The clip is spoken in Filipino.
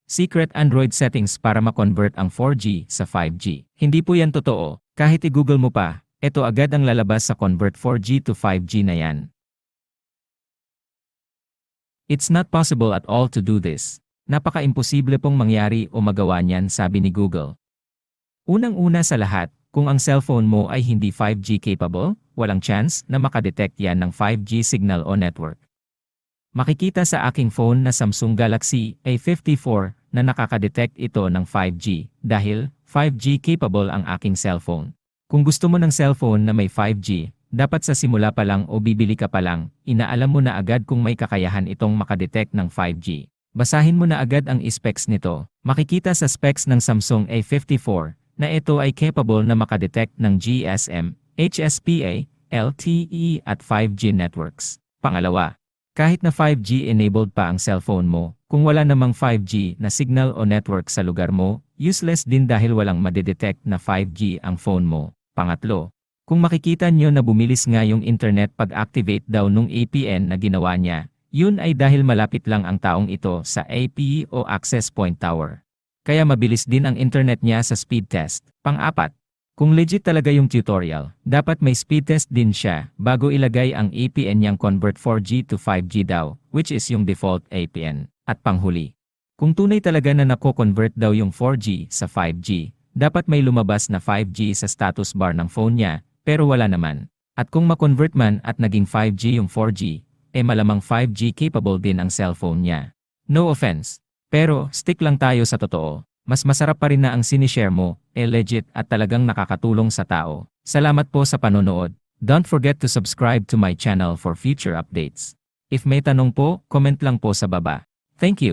secret Android settings para ma-convert ang 4G sa 5G. Hindi po yan totoo. Kahit i-google mo pa, ito agad ang lalabas sa convert 4G to 5G na yan. It's not possible at all to do this. Napaka-imposible pong mangyari o magawa niyan, sabi ni Google. Unang-una sa lahat, kung ang cellphone mo ay hindi 5G capable, walang chance na makadetect yan ng 5G signal o network. Makikita sa aking phone na Samsung Galaxy A54 na nakakadetect ito ng 5G dahil 5G capable ang aking cellphone. Kung gusto mo ng cellphone na may 5G, dapat sa simula pa lang o bibili ka pa lang, inaalam mo na agad kung may kakayahan itong makadetect ng 5G. Basahin mo na agad ang specs nito. Makikita sa specs ng Samsung A54 na ito ay capable na makadetect ng GSM, HSPA, LTE at 5G networks. Pangalawa, kahit na 5G enabled pa ang cellphone mo, kung wala namang 5G na signal o network sa lugar mo, useless din dahil walang madedetect na 5G ang phone mo. Pangatlo, kung makikita nyo na bumilis nga yung internet pag-activate daw nung APN na ginawa niya, yun ay dahil malapit lang ang taong ito sa AP o access point tower. Kaya mabilis din ang internet niya sa speed test. Pang-apat, kung legit talaga yung tutorial, dapat may speed test din siya bago ilagay ang APN niyang convert 4G to 5G daw, which is yung default APN. At panghuli, kung tunay talaga na nako-convert daw yung 4G sa 5G, dapat may lumabas na 5G sa status bar ng phone niya, pero wala naman. At kung ma-convert man at naging 5G yung 4G, malamang 5G capable din ang cellphone niya. No offense. Pero stick lang tayo sa totoo. Mas masarap pa rin na ang sinishare mo, legit at talagang nakakatulong sa tao. Salamat po sa panonood. Don't forget to subscribe to my channel for future updates. If may tanong po, comment lang po sa baba. Thank you.